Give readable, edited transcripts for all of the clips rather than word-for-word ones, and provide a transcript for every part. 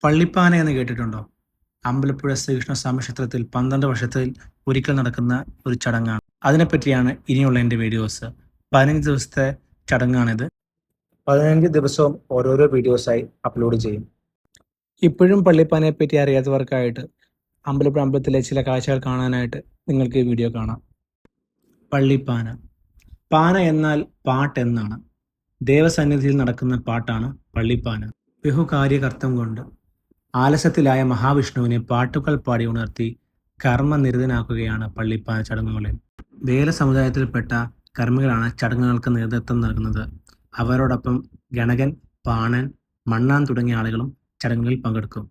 പള്ളിപ്പാന എന്ന് കേട്ടിട്ടുണ്ടോ? അമ്പലപ്പുഴ ശ്രീകൃഷ്ണസ്വാമി ക്ഷേത്രത്തിൽ 12 വർഷത്തിൽ ഒരിക്കൽ നടക്കുന്ന ഒരു ചടങ്ങാണ്. അതിനെപ്പറ്റിയാണ് ഇനിയുള്ള എൻ്റെ വീഡിയോസ്. 15 ദിവസത്തെ ചടങ്ങാണിത്. 15 ദിവസവും ഓരോരോ വീഡിയോസായി അപ്ലോഡ് ചെയ്യും. ഇപ്പോഴും പള്ളിപ്പാനയെ പറ്റി അറിയാത്തവർക്കായിട്ട് അമ്പലപ്പുഴ അമ്പലത്തിലെ ചില കാഴ്ചകൾ കാണാനായിട്ട് നിങ്ങൾക്ക് ഈ വീഡിയോ കാണാം. പള്ളിപ്പാന. പാന എന്നാൽ പാട്ടെന്നാണ്. ദേവസന്നിധിയിൽ നടക്കുന്ന പാട്ടാണ് പള്ളിപ്പാന. ബഹുകാര്യകർത്തം കൊണ്ട് ആലസ്യത്തിലായ മഹാവിഷ്ണുവിനെ പാട്ടുകൾ പാടി ഉണർത്തി കർമ്മനിരതനാക്കുകയാണ് പള്ളിപ്പാന ചടങ്ങുകളിൽ. വേല സമുദായത്തിൽപ്പെട്ട കർമ്മികളാണ് ചടങ്ങുകൾക്ക് നേതൃത്വം നൽകുന്നത്. അവരോടൊപ്പം ഗണകൻ, പാണൻ, മണ്ണാൻ തുടങ്ങിയ ആളുകളും ചടങ്ങുകളിൽ പങ്കെടുക്കും.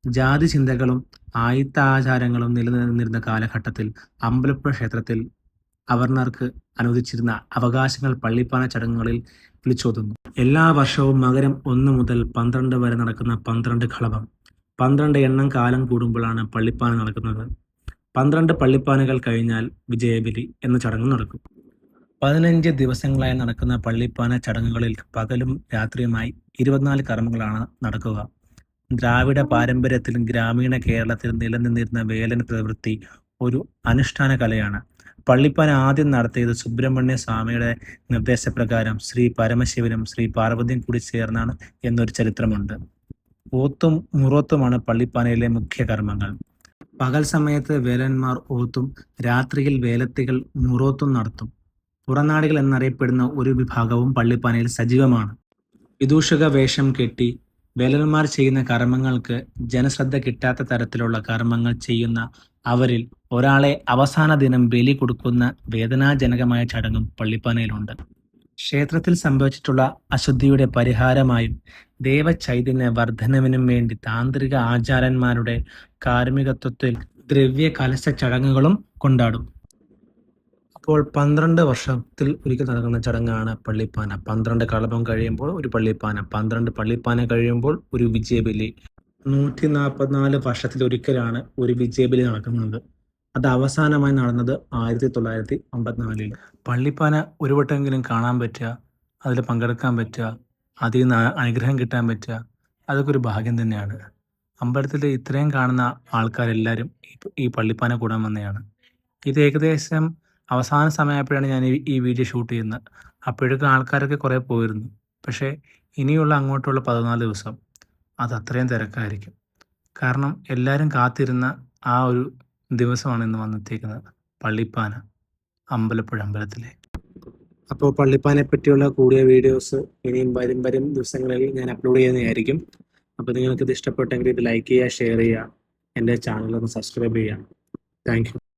ജാതി ചിന്തകളും ആയിത്താചാരങ്ങളും നിലനിന്നിരുന്ന കാലഘട്ടത്തിൽ അമ്പലപ്പുഴ ക്ഷേത്രത്തിൽ അവർണർക്ക് അനുവദിച്ചിരുന്ന അവകാശങ്ങൾ പള്ളിപ്പാന ചടങ്ങുകളിൽ വിളിച്ചോതുന്നു. എല്ലാ വർഷവും മകരം 1 മുതൽ 12 വരെ നടക്കുന്ന 12 കളഭം. 12 എണ്ണം കാലം കൂടുമ്പോഴാണ് പള്ളിപ്പാന നടക്കുന്നത്. 12 പള്ളിപ്പാനകൾ കഴിഞ്ഞാൽ വിജയബലി എന്ന ചടങ്ങ് നടക്കും. 15 ദിവസങ്ങളായി നടക്കുന്ന പള്ളിപ്പാന ചടങ്ങുകളിൽ പകലും രാത്രിയുമായി 24 കർമ്മങ്ങളാണ് നടക്കുക. ദ്രാവിഡ പാരമ്പര്യത്തിലും ഗ്രാമീണ കേരളത്തിൽ നിലനിന്നിരുന്ന വേലൻ പ്രവൃത്തി ഒരു അനുഷ്ഠാന കലയാണ്. പള്ളിപ്പാന ആദ്യം നടത്തിയത് സുബ്രഹ്മണ്യ സ്വാമിയുടെ നിർദ്ദേശപ്രകാരം ശ്രീ പരമശിവനും ശ്രീ പാർവതിയും കൂടി ചേർന്നാണ് എന്നൊരു ചരിത്രമുണ്ട്. ഓത്തും മുറോത്തുമാണ് പള്ളിപ്പാനയിലെ മുഖ്യ കർമ്മങ്ങൾ. പകൽ സമയത്ത് വേലന്മാർ ഓത്തും രാത്രിയിൽ വേലത്തികൾ മുറോത്തും നടത്തും. പുറനാടികൾ എന്നറിയപ്പെടുന്ന ഒരു വിഭാഗവും പള്ളിപ്പാനയിൽ സജീവമാണ്. വിദൂഷക വേഷം കെട്ടി വേലന്മാർ ചെയ്യുന്ന കർമ്മങ്ങൾക്ക് ജനശ്രദ്ധ കിട്ടാത്ത തരത്തിലുള്ള കർമ്മങ്ങൾ ചെയ്യുന്ന അവരിൽ ഒരാളെ അവസാന ദിനം ബലി കൊടുക്കുന്ന വേദനാജനകമായ ചടങ്ങും പള്ളിപ്പാനയിലുണ്ട്. ക്ഷേത്രത്തിൽ സംഭവിച്ചിട്ടുള്ള അശുദ്ധിയുടെ പരിഹാരമായും ദേവചൈതന്യ വർധനവിനും വേണ്ടി താന്ത്രിക ആചാര്യന്മാരുടെ കാർമ്മികത്വത്തിൽ ദ്രവ്യ കലശ ചടങ്ങുകളും കൊണ്ടാടും. അപ്പോൾ 12 വർഷത്തിൽ ഒരിക്കൽ നടക്കുന്ന ചടങ്ങാണ് പള്ളിപ്പാന. 12 കളഭം കഴിയുമ്പോൾ ഒരു പള്ളിപ്പാന, 12 പള്ളിപ്പാന കഴിയുമ്പോൾ ഒരു വിജയബലി. 144 വർഷത്തിലൊരിക്കലാണ് ഒരു വിജയബലി നടക്കുന്നത്. അത് അവസാനമായി നടന്നത് 1954. പള്ളിപ്പാന ഒരു വട്ടമെങ്കിലും കാണാൻ പറ്റുക, അതിൽ പങ്കെടുക്കാൻ പറ്റുക, അതിൽ നിന്ന് അനുഗ്രഹം കിട്ടാൻ പറ്റുക, അതൊക്കെ ഒരു ഭാഗ്യം തന്നെയാണ്. അമ്പലത്തിൽ ഇത്രയും കാണുന്ന ആൾക്കാരെല്ലാവരും ഈ പള്ളിപ്പാന കൂടാൻ വന്നതാണ്. ഇത് ഏകദേശം അവസാന സമയമായപ്പോഴാണ് ഞാൻ ഈ വീഡിയോ ഷൂട്ട് ചെയ്യുന്നത്. അപ്പോഴേക്കും ആൾക്കാരൊക്കെ കുറേ പോയിരുന്നു. പക്ഷേ ഇനിയുള്ള അങ്ങോട്ടുള്ള 14 ദിവസം അത് അത്രയും തിരക്കായിരിക്കും. കാരണം എല്ലാവരും കാത്തിരുന്ന ആ ഒരു ദിവസമാണ് ഇന്ന് വന്നെത്തിയിരിക്കുന്നത്, പള്ളിപ്പാന അമ്പലപ്പുഴ അമ്പലത്തിലെ. അപ്പോൾ പള്ളിപ്പാനെ പറ്റിയുള്ള കൂടിയ വീഡിയോസ് ഇനിയും വരും ദിവസങ്ങളിൽ ഞാൻ അപ്ലോഡ് ചെയ്യുന്നതായിരിക്കും. അപ്പോൾ നിങ്ങൾക്ക് ഇത് ഇഷ്ടപ്പെട്ടെങ്കിൽ ഇത് ലൈക്ക് ചെയ്യുക, ഷെയർ ചെയ്യുക, എൻ്റെ ചാനൽ ഒന്ന് സബ്സ്ക്രൈബ് ചെയ്യുക. Thank you.